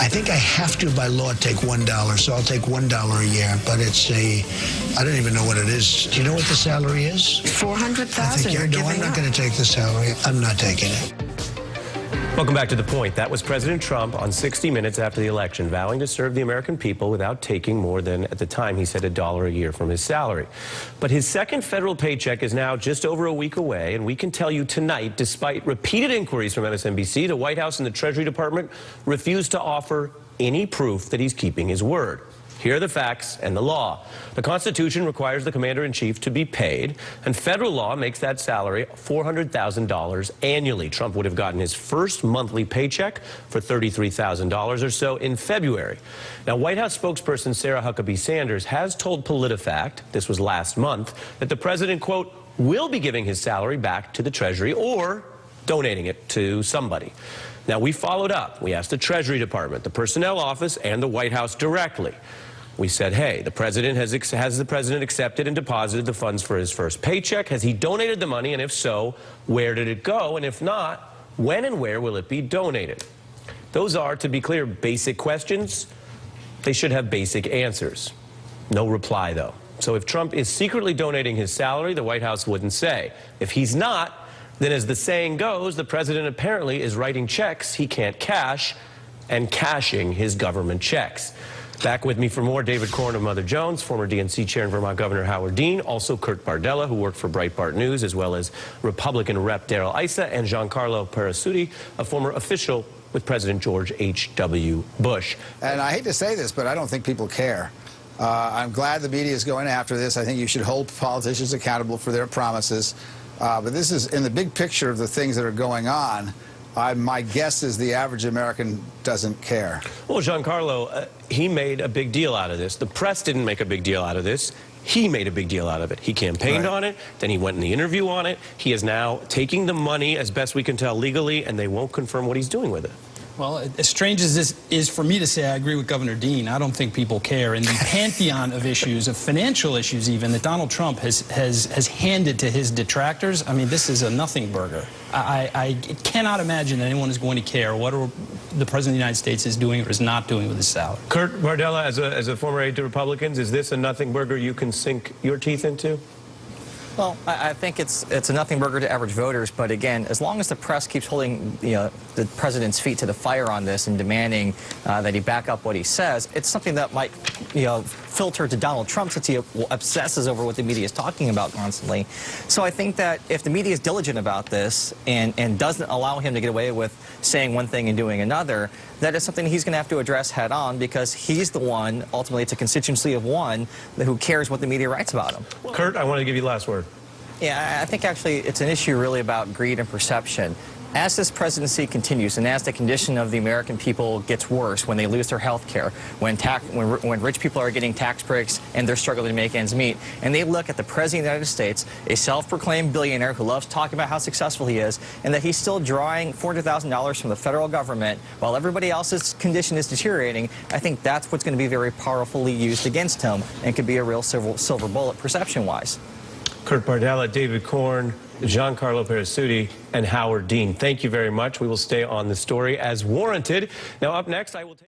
I think I have to, by law, take $1, so I'll take $1 a year. But I don't even know what it is. Do you know what the salary is? $400,000. No, I'm not going to take the salary. I'm not taking it. Welcome back to The Point. That was President Trump on 60 Minutes after the election, vowing to serve the American people without taking more than, at the time, he said $1 a year from his salary. But his second federal paycheck is now just over a week away, and we can tell you tonight, despite repeated inquiries from MSNBC, the White House and the Treasury Department refused to offer any proof that he's keeping his word. Here are the facts and the law. The Constitution requires the commander-in-chief to be paid, and federal law makes that salary $400,000 annually. Trump would have gotten his first monthly paycheck for $33,000 or so in February. Now, White House spokesperson Sarah Huckabee Sanders has told PolitiFact, this was last month, that the president, quote, will be giving his salary back to the Treasury or donating it to somebody. Now, we followed up. We asked the Treasury Department, the Personnel Office, and the White House directly. We said, hey, the president has the president accepted and deposited the funds for his first paycheck? Has he donated the money? And if so, where did it go? And if not, when and where will it be donated? Those are, to be clear, basic questions. They should have basic answers. No reply, though. So if Trump is secretly donating his salary, the White House wouldn't say. If he's not, then as the saying goes, the president apparently is writing checks he can't cash and cashing his government checks. Back with me for more, David Corn of Mother Jones, former DNC chair and Vermont Governor Howard Dean, also Kurt Bardella, who worked for Breitbart News, as well as Republican Rep. Darrell Issa, and Giancarlo Perasutti, a former official with President George H.W. Bush. And I hate to say this, but I don't think people care. I'm glad the media is going after this. I think you should hold politicians accountable for their promises. But this is, in the big picture of the things that are going on, my guess is the average American doesn't care. Well, Giancarlo, he made a big deal out of this. The press didn't make a big deal out of this. He made a big deal out of it. He campaigned on it, then he went in the interview on it. He is now taking the money, as best we can tell, legally, and they won't confirm what he's doing with it. Well, as strange as this is for me to say, I agree with Governor Dean. I don't think people care. In the pantheon of issues, of financial issues even, that Donald Trump has handed to his detractors, I mean, this is a nothing burger. I cannot imagine that anyone is going to care what the President of the United States is doing or is not doing with his salary. Kurt Bardella, as a former aide to Republicans, is this a nothing burger you can sink your teeth into? Well, I think it's a nothing burger to average voters, but again, as long as the press keeps holding the president's feet to the fire on this and demanding that he back up what he says, it's something that might filter to Donald Trump, since he obsesses over what the media is talking about constantly. So I think that if the media is diligent about this and doesn't allow him to get away with saying one thing and doing another, that is something he's going to have to address head on, because he's the one, ultimately it's a constituency of one, who cares what the media writes about him. Kurt, I want to give you the last word. Yeah, I think actually it's an issue really about greed and perception. As this presidency continues and as the condition of the American people gets worse, when they lose their health care, when rich people are getting tax breaks and they're struggling to make ends meet, and they look at the President of the United States, a self-proclaimed billionaire who loves talking about how successful he is, and that he's still drawing $400,000 from the federal government while everybody else's condition is deteriorating, I think that's what's going to be very powerfully used against him and could be a real silver bullet perception-wise. Kurt Bardella, David Corn, Giancarlo Perasutti, and Howard Dean. Thank you very much. We will stay on the story as warranted. Now, up next, I will take